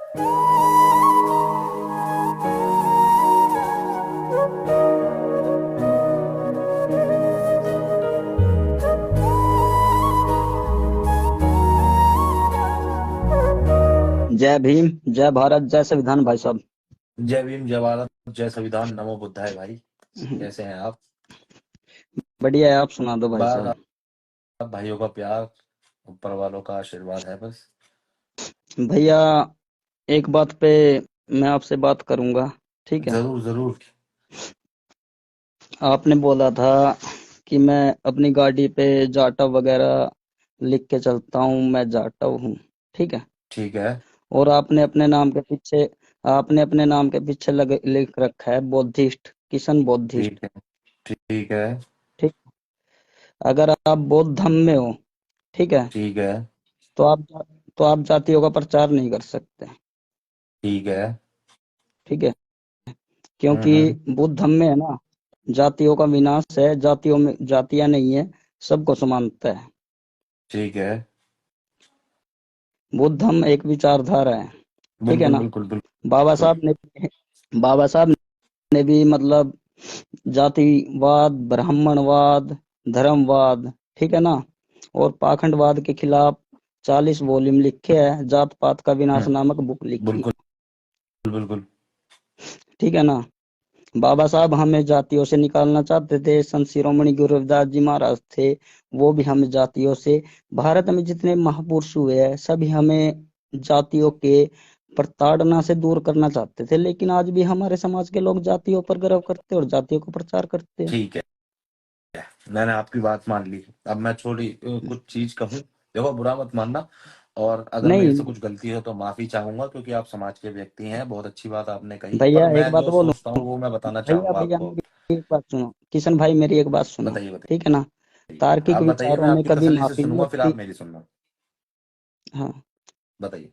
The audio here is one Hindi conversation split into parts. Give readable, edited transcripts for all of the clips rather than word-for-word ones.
जय भीम, जय भारत, जय संविधान भाई साहब। जय भीम, जय भारत, जय संविधान, नमो बुद्धाय। भाई कैसे हैं आप? बढ़िया है, आप सुना दो भाई बस साहब। आप भाइयों का प्यार, ऊपर वालों का आशीर्वाद है बस। भैया, एक बात पे मैं आपसे बात करूंगा, ठीक है? जरूर जरूर। आपने बोला था कि मैं अपनी गाड़ी पे जाटव वगैरह लिख के चलता हूँ, मैं जाटव हूँ, ठीक है? ठीक है। और आपने अपने नाम के पीछे लिख रखा है बौद्धिस्ट, किशन ठीक बौद्धिस्ट, है। ठीक है। ठीक। अगर आप बौद्ध धर्म में हो, ठीक है, ठीक है। तो आप जातियों का प्रचार नहीं कर सकते, ठीक है। ठीक है? क्योंकि हम्म। बुद्ध धर्म में है ना, जातियों का विनाश है, जातियों में जातियां नहीं है, सबको समानता है। ठीक है। बुद्ध धर्म एक विचारधारा है, ठीक है बिल्कुल ना? बिल्कुल बाबा बिल्कुल। साहब ने बाबा साहब ने भी मतलब जातिवाद, ब्राह्मणवाद, धर्मवाद, ठीक है ना, और पाखंडवाद के खिलाफ 40 वॉल्यूम लिखे हैं, जात पात का विनाश हम्म। नामक बुक लिखी बिल्कुल है, बिल्कुल। ठीक है ना? बाबा साहब हमें जातियों से निकालना चाहते थे, संत शिरोमणि गुरु रविदास जी महाराज थे, वो भी हमें जातियों से, भारत में जितने महापुरुष हुए हैं सभी हमें जातियों के प्रताड़ना से दूर करना चाहते थे, लेकिन आज भी हमारे समाज के लोग जातियों पर गर्व करते हैं और जातियों का प्रचार करते हैं। ठीक है। मैंने आपकी बात मान ली। अब मैं छोड़ी कुछ चीज कहूँ। देखो, बुरा मत मानना। और अगर मेरे से नहीं कुछ गलती हो तो माफी चाहूंगा, क्योंकि आप समाज के व्यक्ति हैं। बहुत अच्छी बात आपने कही, पर भैया, एक मैं बात जो बोलूं, सोचता हूँ वो मैं बताना भैया चाहूंगा भैया आपको। मेरी एक बात सुनो, किशन भाई मेरी एक बात सुनो, बताइए ठीक है ना? बताइए। तार्किक आप बताइए, मैं विचारों में आपकी कभी तसल्ली से माफी नहीं सुनूंगा, फिर होती। आप मेरी सुनना। हाँ, बताइए।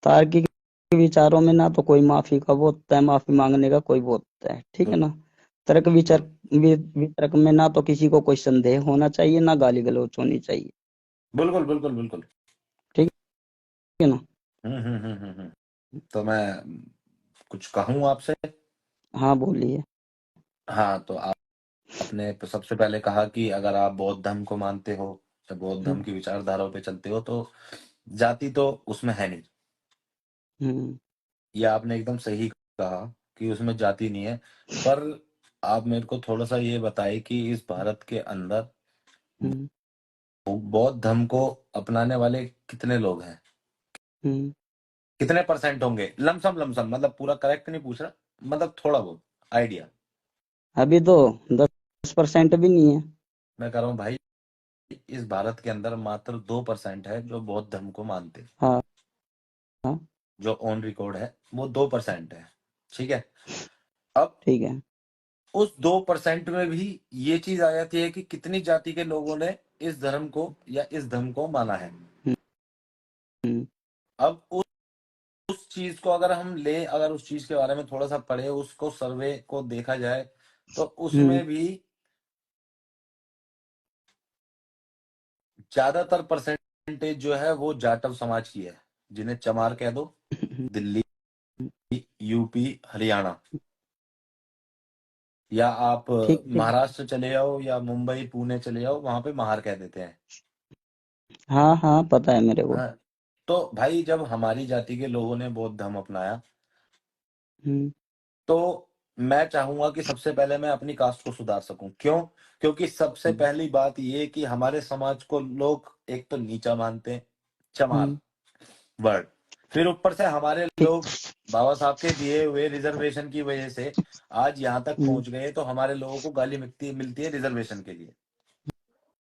तार्किक विचारों में ना तो कोई माफी का वो होता है, माफी मांगने का कोई वो होता है, ठीक है ना? तर्क बिल्कुल वितर्क में ना तो किसी को कोई संदेह होना चाहिए, ना गाली गलौज होनी चाहिए, बिल्कुल बिल्कुल बिल्कुल। ठीक है ना? तो मैं कुछ कहूँ आपसे? हाँ, बोलिए। हाँ, तो आपने तो सबसे पहले कहा कि अगर आप बौद्ध धर्म को मानते हो या बौद्ध धर्म हम्म, की विचारधाराओं पे चलते हो, तो जाति तो उसमें है नहीं। हम्म, ये आपने एकदम सही कहा कि उसमें जाति नहीं है। पर आप मेरे को थोड़ा सा ये बताइए कि इस भारत के अंदर हम्म, बौद्ध धर्म को अपनाने वाले कितने लोग हैं? हम्म। कितने परसेंट होंगे? लमसम लमसम, मतलब पूरा करेक्ट नहीं पूछ रहा, मतलब थोड़ा बहुत आइडिया। अभी तो 10% भी नहीं है। मैं कह रहा हूँ भाई, इस भारत के अंदर मात्र 2% है जो बौद्ध धर्म को मानते हैं। हाँ, हाँ, जो ऑन रिकॉर्ड है वो 2% है। ठीक है। अब ठीक है। उस 2% में भी ये चीज आ जाती है कि कितनी जाति के लोगों ने इस धर्म को या इस धर्म को माना है। हम्म, हम्म, अब उस चीज को अगर हम ले, अगर उस चीज के बारे में थोड़ा सा पढ़े, उसको सर्वे को देखा जाए, तो हम्म, उसमें भी ज्यादातर परसेंटेज जो है वो जाटव समाज की है, जिन्हें चमार कह दो। दिल्ली, यूपी, हरियाणा, या आप ठीक ठीक। महाराष्ट्र चले जाओ या मुंबई पुणे चले जाओ, वहां पे महार कह देते हैं। हाँ, हाँ, पता है मेरे को। हाँ। तो भाई, जब हमारी जाति के लोगों ने बौद्ध धर्म अपनाया, हम्म, तो मैं चाहूंगा कि सबसे पहले मैं अपनी कास्ट को सुधार सकूं। क्यों? क्योंकि सबसे हम्म, पहली बात ये कि हमारे समाज को लोग एक तो नीचा मानते हैं, चमार हम्म, वर्ड। फिर ऊपर से हमारे ठीक। लोग बाबा साहब के दिए हुए रिजर्वेशन की वजह से आज यहाँ तक हम्म, पहुंच गए, तो हमारे लोगों को गाली मिलती मिलती है रिजर्वेशन के लिए।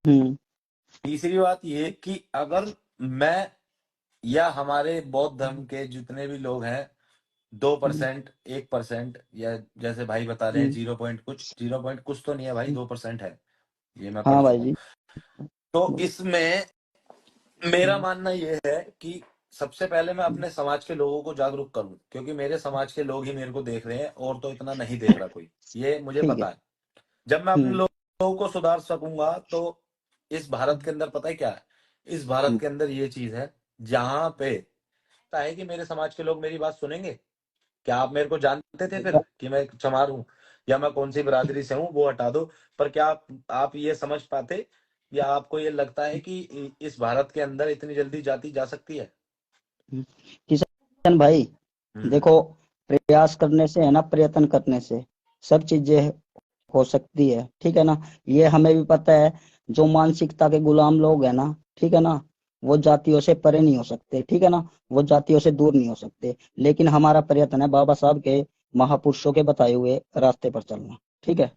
हम्म, तीसरी बात ये कि अगर मैं या हमारे बौद्ध धर्म के जितने भी लोग हैं, दो हम्म, परसेंट 1%, या जैसे भाई बता रहे हैं हम्म, 0 पॉइंट कुछ तो नहीं है भाई, हम्म। 2% है। ये मैं पढ़ हाँ भाई चुका हूँ। जी, तो बोलो। इसमें मेरा हम्म, मानना ये है कि सबसे पहले मैं अपने समाज के लोगों को जागरूक करूं, क्योंकि मेरे समाज के लोग ही मेरे को देख रहे हैं, और तो इतना नहीं देख रहा कोई, ये मुझे ठीक है। पता है। जब मैं अपने हम्म, लोगों को सुधार सकूंगा, तो इस भारत के अंदर पता है क्या है? इस भारत हम्म, के अंदर ये चीज है, जहां पे लगता है कि मेरे समाज के लोग मेरी बात सुनेंगे? क्या आप मेरे को जानते थे फिर भैया, कि मैं चमार हूँ या मैं कौन सी बिरादरी से हूँ, वो हटा दो। पर क्या आप ये समझ पाते, या आपको ये लगता है कि इस भारत के अंदर इतनी जल्दी जाति जा सकती है? किशन भाई, हम्म। देखो, प्रयास करने से है ना, प्रयत्न करने से सब चीजें हो सकती है, ठीक है ना। ये हमें भी पता है, जो मानसिकता के गुलाम लोग है ना, ठीक है ना, वो जातियों से परे नहीं हो सकते, ठीक है ना, वो जातियों से दूर नहीं हो सकते। लेकिन हमारा प्रयत्न है बाबा साहब के, महापुरुषों के बताए हुए रास्ते पर चलना, ठीक है।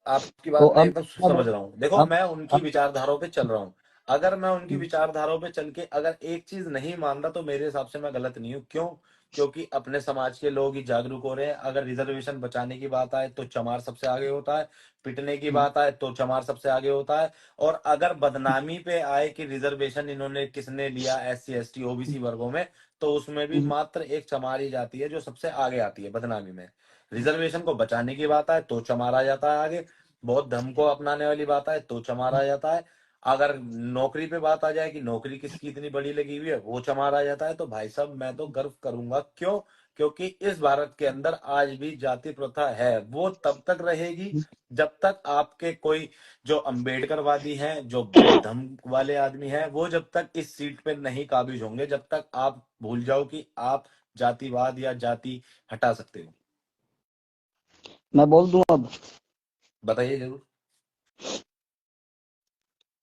आपकी तो बात मैं अब एकदम अब समझ रहा हूँ। देखो, अब मैं उनकी अब विचारधाराओं पे चल रहा हूँ। अगर मैं उनकी विचारधाराओं पे चल के अगर एक चीज नहीं मान रहा, तो मेरे हिसाब से मैं गलत नहीं हूँ। क्यों? क्योंकि अपने समाज के लोग ही जागरूक हो रहे हैं। अगर रिजर्वेशन बचाने की बात आए तो चमार सबसे आगे होता है, पिटने की बात आए तो चमार सबसे आगे होता है, और अगर बदनामी पे आए कि रिजर्वेशन इन्होंने किसने लिया SC ST OBC वर्गों में, तो उसमें भी मात्र एक चमार ही जाती है जो सबसे आगे आती है बदनामी में। रिजर्वेशन को बचाने की बात आए तो चमार आ जाता है आगे। बहुत धर्म को अपनाने वाली बात आए तो चमार आ जाता है। अगर नौकरी पे बात आ जाए कि नौकरी किसकी इतनी बड़ी लगी हुई है, वो चमार आ जाता है। तो भाई साहब, मैं तो गर्व करूंगा। क्यों? क्योंकि इस भारत के अंदर आज भी जाति प्रथा है। वो तब तक रहेगी जब तक आपके कोई जो अंबेडकरवादी हैं, जो बौद्ध धर्म वाले आदमी हैं, वो जब तक इस सीट पे नहीं काबिज होंगे, जब तक आप भूल जाओ कि आप जातिवाद या जाति हटा सकते हो। मैं बोल दूं अब, बताइए जरूर।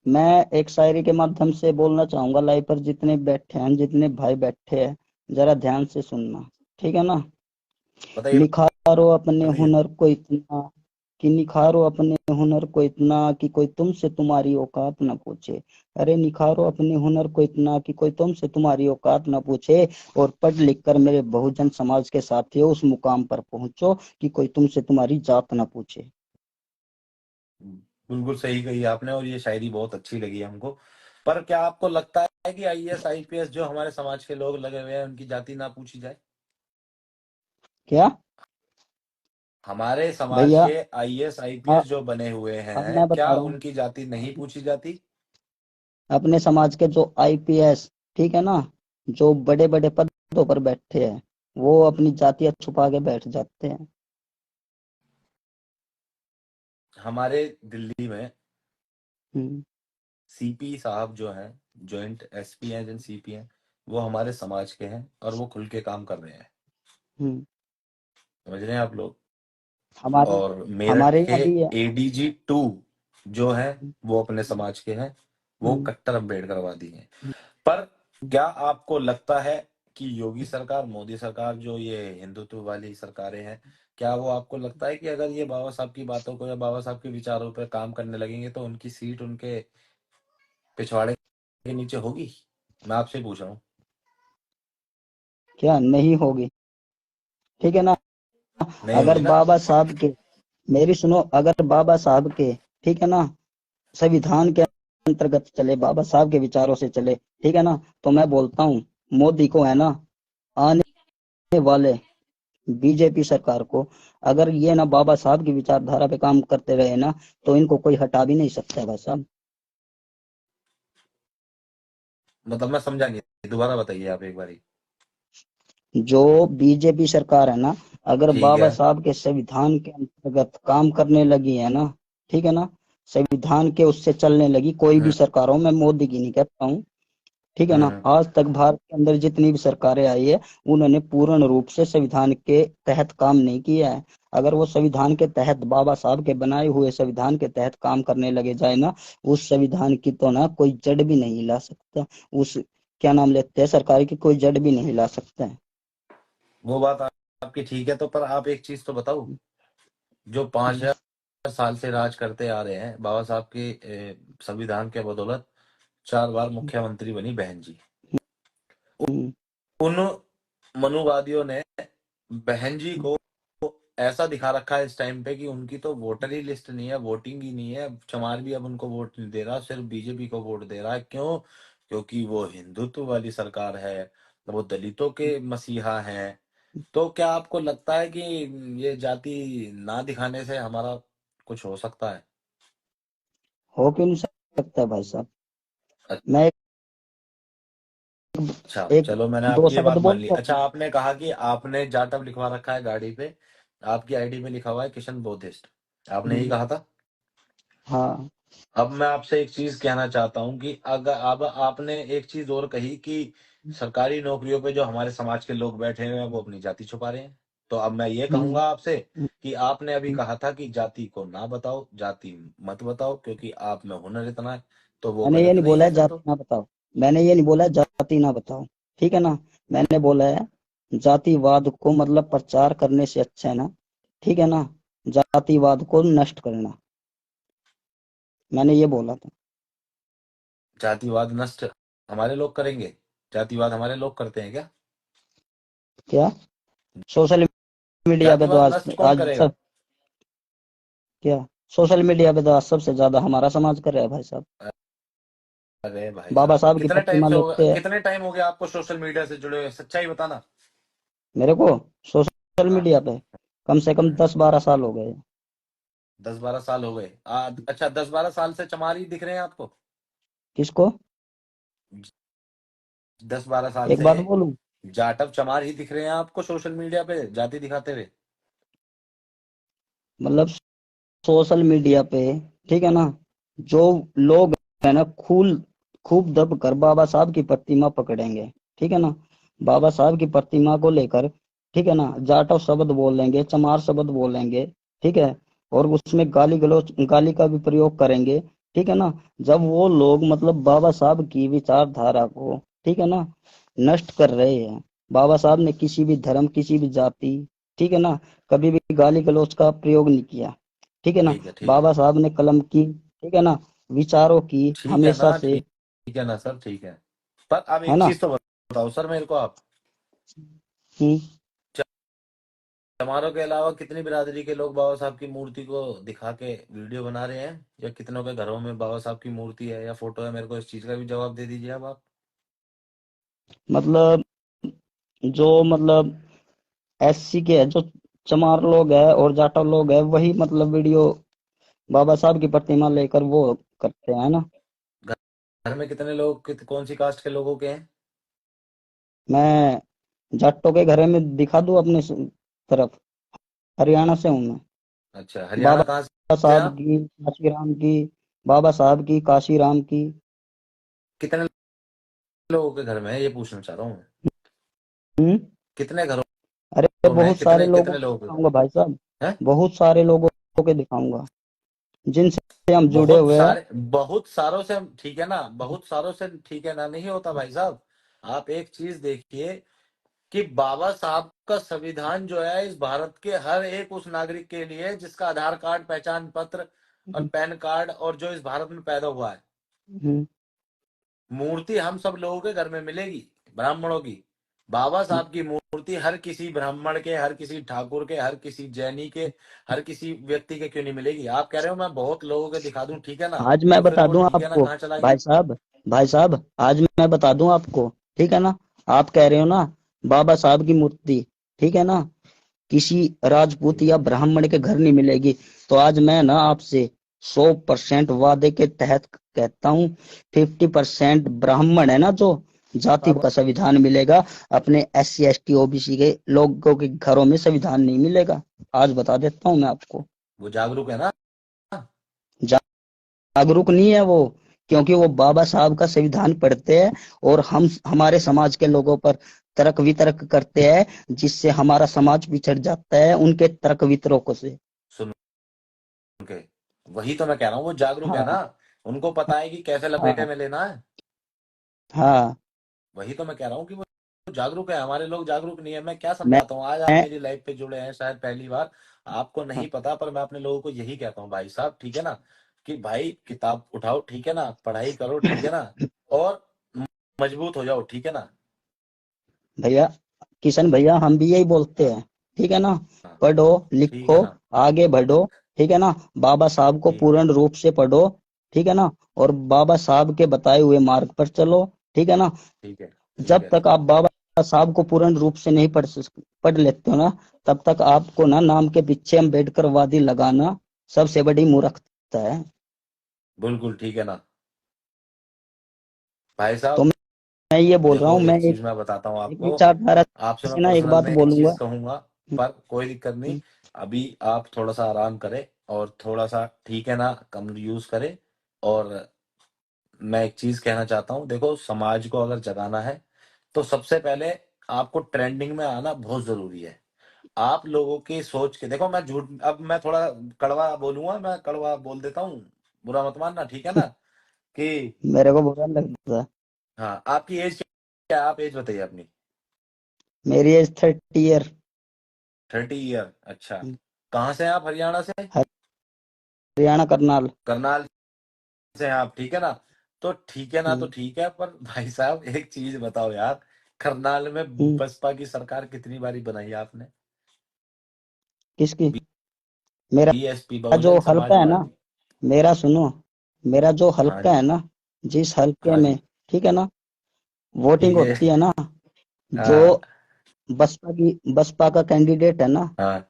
मैं एक शायरी के माध्यम से बोलना चाहूंगा, लाइव पर जितने बैठे हैं, जितने भाई बैठे हैं, जरा ध्यान से सुनना, ठीक है ना। बताइए। निखारो अपने बताइए। हुनर को इतना, कि निखारो अपने हुनर को इतना कि कोई तुमसे तुम्हारी औकात न पूछे। अरे निखारो अपने हुनर को इतना कि कोई तुमसे तुम्हारी औकात न पूछे, और पढ़ लिख कर मेरे बहुजन समाज के साथियों उस मुकाम पर पहुंचो कि कोई तुमसे तुम्हारी जात न पूछे। बिल्कुल सही कही आपने, और ये शायरी बहुत अच्छी लगी हमको। पर क्या आपको लगता है कि IAS IPS जो हमारे समाज के लोग लगे हुए हैं, उनकी जाति ना पूछी जाए? क्या हमारे समाज भैया? के IAS हाँ, IPS जो बने हुए अब हैं, मैं बता क्या रहा हूँ, उनकी जाति नहीं पूछी जाती? अपने समाज के जो आईपीएस, ठीक है ना, जो बड़े बड़े पदों पर बैठे हैं, वो अपनी जातियां छुपा के बैठ जाते हैं। हमारे दिल्ली में हम्म। CP साहब जो हैं, जॉइंट SP हैं, जिन CP हैं, वो हमारे समाज के हैं और वो खुल के काम कर रहे हैं। हम्म। समझ रहे हैं आप लोग? हमारे और मेरठ हमारे के यहाँ भी है। ADG 2 जो है, वो अपने समाज के हैं। वो हम्म। कट्टर अम्बेडकरवादी हैं। पर क्या आपको लगता है कि योगी सरकार, मोदी सरकार, जो ये हिंदुत्व वाली सरकारें हैं, क्या वो आपको लगता है कि अगर ये बाबा साहब की बातों को या बाबा साहब के विचारों पर काम करने लगेंगे तो उनकी सीट उनके पिछवाड़े के नीचे होगी? मैं आपसे पूछ रहा हूँ। क्या नहीं होगी? ठीक है ना। नहीं अगर होगी ना? बाबा साहब के, मेरी सुनो, अगर बाबा साहब के, ठीक है ना, संविधान के अंतर्गत चले, बाबा साहब के विचारों से चले, ठीक है ना, तो मैं बोलता हूँ, मोदी को है ना, आने वाले बीजेपी सरकार को, अगर ये ना बाबा साहब की विचारधारा पे काम करते रहे ना, तो इनको कोई हटा भी नहीं सकता है भाई साहब। मतलब मैं समझा नहीं, दोबारा बताइए आप एक बारी। जो बीजेपी सरकार है ना, अगर ठीक बाबा है। साहब के संविधान के अंतर्गत काम करने लगी है ना, ठीक है ना, संविधान के उससे चलने लगी, कोई भी हम्म। सरकार हो, मैं मोदी की नहीं कहता हूँ, ठीक है ना, हम्म। आज तक भारत के अंदर जितनी भी सरकारें आई है, उन्होंने पूर्ण रूप से संविधान के तहत काम नहीं किया है। अगर वो संविधान के तहत, बाबा साहब के बनाए हुए संविधान के तहत काम करने लगे जाए ना, उस संविधान की तो ना कोई जड़ भी नहीं हिला सकता। उस, क्या नाम लेते हैं, सरकार की कोई जड़ भी नहीं हिला सकता है। वो बात आपकी ठीक है, तो पर आप एक चीज तो बताओ। जो 5,000 साल से राज करते आ रहे हैं, बाबा साहब के संविधान के बदौलत 4 बार मुख्यमंत्री बनी बहन जी। हम्म। उन मनुवादियों ने बहन जी को ऐसा दिखा रखा है इस टाइम पे कि उनकी तो वोटर ही लिस्ट नहीं है, वोटिंग ही नहीं है। चमार भी अब उनको वोट नहीं दे रहा, सिर्फ बीजेपी को वोट दे रहा है। क्यों? क्योंकि वो हिंदुत्व वाली सरकार है, वो दलितों के मसीहा हैं। तो क्या आपको लगता है कि ये जाति ना दिखाने से हमारा कुछ हो सकता है? हो क्यों नहीं सकता है भाई साहब? अच्छा। मैं एक अच्छा एक चलो, मैंने दो आपकी ये शब्द बात मान ली। बोलता अच्छा, हूँ। आपने कहा कि आपने जाटव लिखवा रखा है गाड़ी पे, आपकी आईडी में लिखा हुआ है किशन बोधिस्ट, आपने यही हम्म, कहा था। हाँ। अब मैं आपसे एक चीज कहना चाहता हूँ कि अगर अब आपने एक चीज और कही कि सरकारी नौकरियों पे जो हमारे समाज के लोग बैठे हुए हैं वो अपनी जाति छुपा रहे हैं। तो अब मैं ये हम्म, कहूंगा आपसे हम्म, कि आपने अभी हम्म। कहा था कि जाति को ना बताओ, जाति मत बताओ, क्योंकि आप में हुनर इतना है। तो वो मैंने ये गलत नहीं नहीं बोला है है फिर जाति तो। ना बताओ। मैंने ये नहीं बोला है जाति ना बताओ। ठीक है ना। मैंने बोला है जातिवाद को मतलब प्रचार करने से अच्छा है ना, ठीक है ना, जातिवाद को नष्ट करना। मैंने ये बोला था। जातिवाद नष्ट हमारे लोग करेंगे? जातिवाद हमारे लोग करते हैं क्या? क्या? सोशल मीडिया पे तो जातिवाद आज नष्ट कौन आज करेगा? सब, क्या, सोशल मीडिया पे तो आज सबसे ज्यादा हमारा समाज कर रहा है भाई साहब। अरे भाई बाबा साहब, साहब की प्रतिमा लेते हैं। कितने टाइम हो गया आपको सोशल मीडिया से जुड़े हुए, सच्चाई बताना। मेरे को सोशल हाँ। मीडिया पे कम से कम हम्म। 10-12 साल हो गए। 10-12 साल हो गए। अच्छा, 10-12 साल से चमार ही दिख रहे हैं आपको? किसको? 10-12 साल एक से बात बोलूं? जाटव चमार ही दिख रहे हैं आपको सोशल मीडिया पे जाति दिखाते हुए? मतलब सोशल मीडिया पे, ठीक है ना, जो लोग है ना खूब खूब दब कर बाबा साहब की प्रतिमा पकड़ेंगे, ठीक है ना, बाबा साहब की प्रतिमा को लेकर, ठीक है ना, जाटव शब्द बोलेंगे, चमार शब्द बोलेंगे, ठीक है, और उसमें गाली गलौज गाली का भी प्रयोग करेंगे, ठीक है ना, जब वो लोग मतलब बाबा साहब की विचारधारा को, ठीक है ना, नष्ट कर रहे हैं। बाबा साहब ने किसी भी धर्म, किसी भी जाति, ठीक है ना, कभी भी गाली गलौज का प्रयोग नहीं किया, ठीक है ना। ठीक है, ठीक है। बाबा साहब ने कलम की, ठीक है ना, विचारों की ठीक है हमेशा ना, से, ठीक है ना सर, ठीक है। पर अब है एक ना। चीज तो बताओ सर मेरे को आप, हम्म। चमारों के अलावा कितनी बिरादरी के लोग बाबा साहब की मूर्ति को दिखा के वीडियो बना रहे हैं, या कितनों के घरों में बाबा साहब की मूर्ति है या फोटो है? मेरे को इस चीज का भी जवाब दे दीजिए अब आप। मतलब जो मतलब एससी के है, जो चमार लोग है और जाटव लोग है, वही मतलब वीडियो बाबा साहब की प्रतिमा लेकर वो करते हैं ना। घर घर में कितने लोग कौन सी कास्ट के लोगों के हैं? मैं जाटों के घर में दिखा दूं अपने तरफ? हरियाणा से हूँ मैं। अच्छा, हरियाणा कहाँ बाबा से साहब आप? की, काशीराम की, बाबा साहब की, काशीराम की। कितने लोगों के घर में है, ये पूछना चाह रहा हूँ मैं। हम्म। कितने घरों अरे में, बहुत सारे कितने लोगों कितने को लोगों के घर दिखाऊंगा भाई साहब। हैं? बहुत सारे लोगों को दिखाऊंगा जिनसे हम जुड़े बहुत हुए हैं। सारे, बहुत सारों से ठीक है ना, बहुत सारों से ठीक है ना, नहीं होता भाई साहब। आप एक चीज देखिए कि बाबा साहब का संविधान जो है इस भारत के हर एक उस नागरिक के लिए है जिसका आधार कार्ड, पहचान पत्र और पैन कार्ड, और जो इस भारत में पैदा हुआ है। हम्म, मूर्ति हम सब लोगों के घर में मिलेगी, ब्राह्मणों की। बाबा साहब की मूर्ति हर किसी ब्राह्मण के, हर किसी ठाकुर के, हर किसी जैनी के, हर किसी व्यक्ति के क्यों नहीं मिलेगी? आप कह रहे हो मैं बहुत लोगों के दिखा दूं, ठीक है ना, आज मैं तो फिर बता वो दूं ठीक है ना आपको कहाँ चला भाई गया? साहब, भाई साहब आज मैं बता दूं आपको, ठीक है ना। आप कह रहे हो ना बाबा साहब की मूर्ति, ठीक है ना, किसी राजपूत या ब्राह्मण के घर नहीं मिलेगी, तो आज मैं ना आपसे 100% वादे के तहत कहता हूँ, 50% ब्राह्मण है ना जो जाति अब का संविधान मिलेगा, अपने SC ST OBC के लोगों के घरों में संविधान नहीं मिलेगा। आज बता देता हूँ मैं आपको। वो जागरूक है ना? जागरूक नहीं है वो, क्योंकि वो बाबा साहब का संविधान पढ़ते हैं और हम हमारे समाज के लोगों पर तर्क वितर्क करते हैं, जिससे हमारा समाज पिछड़ जाता है उनके तर्क वितर्कों से। सुन के, वही तो मैं कह रहा हूँ, वो जागरूक है हाँ, ना, उनको पता है कि कैसे लपेटे हाँ, में लेना है। हाँ। वही तो मैं कह रहा हूँ कि वो जागरूक है, हमारे लोग जागरूक नहीं है। मैं क्या मैं समझाता हूँ, आज आप मेरी लाइफ पे जुड़े हैं शायद पहली बार, आपको नहीं पता, पर मैं अपने लोगों को यही कहता हूँ भाई साहब, ठीक है ना, कि भाई किताब उठाओ, ठीक है ना, पढ़ाई करो, ठीक है ना, और मजबूत हो जाओ, ठीक है ना। भैया, किशन भैया, हम भी यही बोलते हैं, ठीक है ना, हाँ, पढ़ो, ठीक लिखो, है ना, आगे बढ़ो, ठीक है ना, बाबा साहब को ठीक है, पूर्ण रूप से पढ़ो, ठीक है ना, और बाबा साहब के बताए हुए मार्ग पर चलो, ठीक है ना। ठीक है, ठीक जब है। तक आप बाबा साहब को पूर्ण रूप से नहीं पढ़ लेते हो ना, तब तक आपको ना नाम के पीछे अम्बेडकर वादी लगाना सबसे बड़ी मूर्खता है। बिल्कुल ठीक है ना भाई तो साहब। मैं ये बोल रहा देखो हूँ, मैं एक चीज एक मैं बताता हूँ एक आपको, विचारधारा आपसे मैं से ना एक पर्सनल बात में एक बोलूंगा। चीज कहूंगा, हम्म, पर कोई दिक्कत नहीं। हम्म, अभी आप थोड़ा सा आराम करें और थोड़ा सा, ठीक है ना, कम यूज करें। और मैं एक चीज कहना चाहता हूँ, देखो समाज को अगर जगाना है तो सबसे पहले आपको ट्रेंडिंग में आना बहुत जरूरी है। आप लोगों की सोच के देखो, मैं झूठ, अब मैं थोड़ा कड़वा बोलूंगा, मैं कड़वा बोल देता हूँ, बुरा मत मानना, ठीक है ना। कि मेरे को बुरा लगता है। हाँ, आपकी एज क्या है? आप एज बताइए अपनी। मेरी एज 30 ईयर। 30 ईयर, अच्छा। कहाँ से हैं आप? हरियाणा से? हरियाणा, करनाल। करनाल से हैं आप, ठीक है ना। तो ठीक है ना, तो हम्म, ठीक है, पर भाई साहब एक चीज बताओ यार, करनाल में हम्म, बसपा की सरकार कितनी बारी बनाई है आपने? किसकी? मेरा बीएसपी, जो बहुजन समाज हल्का है ना, पार्टी। मेरा सुनो, मेरा जो हाँ हल्का जी। है ना, जिस हल्के हाँ में, जी। ठीक है ना, वोटिंग ठीक है। होती है ना, जो हाँ। बसपा का कैंडिडेट है ना, हाँ।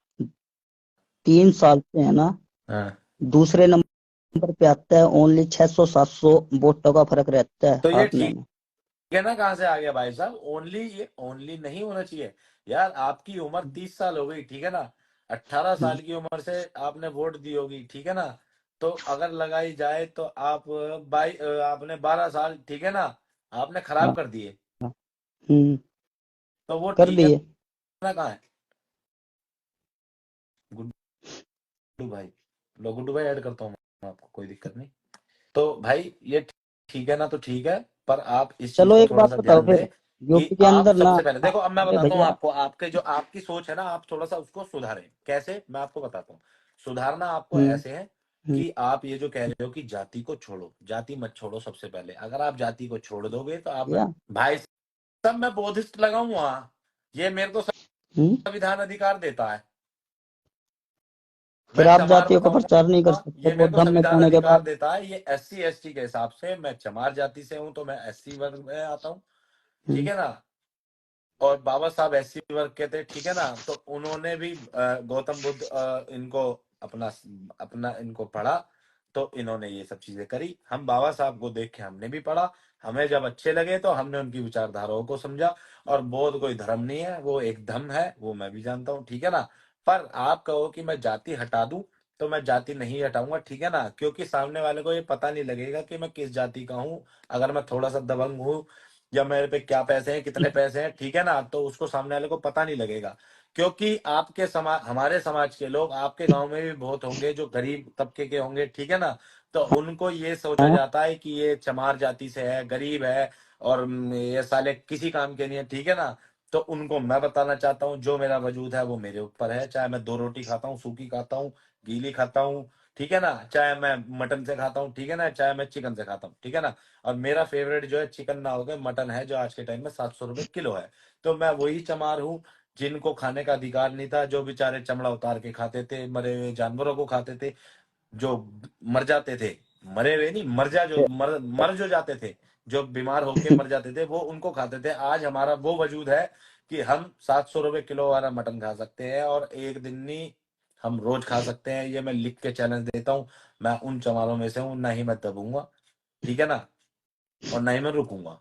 3 साल से है ना, हाँ। दूसरे नंबर पे आता है। ओनली 600-700 वोटों का फर्क रहता है तो ये हारने ठीक में। है ना, कहाँ से आ गया भाई साहब? ओनली, ये ओनली नहीं होना चाहिए यार। आपकी उम्र 30 साल हो गई, ठीक है ना। 18 साल हम्म, की उम्र से आपने वोट दी होगी, ठीक है ना। तो अगर लगाई जाए तो आप आपने 12 साल, ठीक है ना, आपने खराब हाँ, कर दिए। हाँ, हम्म, तो वो कर ठीक है दिए। ना, कहाँ है गुड्डू भाई? लो, गुड्डू भाई ऐड करता हूँ मैं आपको, कोई दिक्कत नहीं। तो भाई ये ठीक है ना, तो ठीक है, पर आप इस चीज चलो को एक थोड़ा बात सा बताओ ध्यान फिर, दें कि यूपी के आप अंदर ना, सबसे पहले देखो, अब मैं अरे बताता हूँ भैया। आपको, आपके जो आपकी सोच है ना, आप थोड़ा सा उसको सुधारें। कैसे, मैं आपको बताता हूँ। सुधारना आपको हम्म, ऐसे है हम्म, कि आप ये जो कह रहे हो कि जाति को छोड़ो, जाति मत छोड़ो। सबसे पहले अगर आप जाति को छोड़ दोगे तो आप, भैया। भाई साहब मैं बौद्धिस्ट लगाऊं वहां? ये मेरे को हम्म, संविधान अधिकार देता है। फिर मैं आप चमार जातियों का प्रचार नहीं कर बताऊंगा, सकते ये मेरे को बौद्धम में संविधान जाने के अधिकार बाद। देता है। ये एससी एसटी के हिसाब से, मैं चमार जाति से हूं तो मैं एससी वर्ग में आता हूँ, ठीक हम्म, है ना। और बाबा साहब एससी वर्ग के थे, ठीक है ना। तो उन्होंने भी गौतम बुद्ध इनको अपना अपना इनको पढ़ा, तो इन्होंने ये सब चीजें करी। हम बाबा साहब को देख के हमने भी पढ़ा, हमें जब अच्छे लगे तो हमने उनकी विचारधाराओं को समझा। और बौद्ध कोई धर्म नहीं है, वो एक धम्म है, वो मैं भी जानता हूँ, ठीक है ना। पर आप कहो कि मैं जाति हटा दूं, तो मैं जाति नहीं हटाऊंगा, ठीक है ना, क्योंकि सामने वाले को ये पता नहीं लगेगा कि मैं किस जाति का हूँ। अगर मैं थोड़ा सा दबंग हूँ, या मेरे पे क्या पैसे हैं, कितने पैसे हैं, ठीक है ना, तो उसको सामने वाले को पता नहीं लगेगा। क्योंकि आपके समाज, हमारे समाज के लोग आपके गांव में भी बहुत होंगे जो गरीब तबके के होंगे, ठीक है ना। तो उनको ये सोचा हाँ, जाता है कि ये चमार जाति से है, गरीब है, और ये साले किसी काम के नहीं है, ठीक है ना। तो उनको मैं बताना चाहता हूँ, जो मेरा वजूद है वो मेरे ऊपर है। चाहे मैं 2 रोटी खाता हूँ, सूखी खाता हूँ, गीली खाता हूँ, ठीक है ना, चाहे मैं मटन से खाता हूँ, ठीक है ना, चाहे मैं चिकन से खाता हूँ, ठीक है ना। और मेरा फेवरेट जो है चिकन ना होकर मटन है, जो आज के टाइम में 700 रुपए किलो है। तो मैं वही चमार हूँ जिनको खाने का अधिकार नहीं था, जो बेचारे चमड़ा उतार के खाते थे, मरे हुए जानवरों को खाते थे, जो मर जाते थे, मरे हुए नहीं, मर जो जाते थे, जो बीमार होके मर जाते थे, वो उनको खाते थे। आज हमारा वो वजूद है कि हम 700 रुपए किलो वाला मटन खा सकते हैं, और एक दिन नहीं, हम रोज खा सकते हैं। ये मैं लिख के चैलेंज देता हूँ। मैं उन चमारों में से हूँ, ना ही मैं दबूंगा, ठीक है ना, और ना ही मैं रुकूंगा।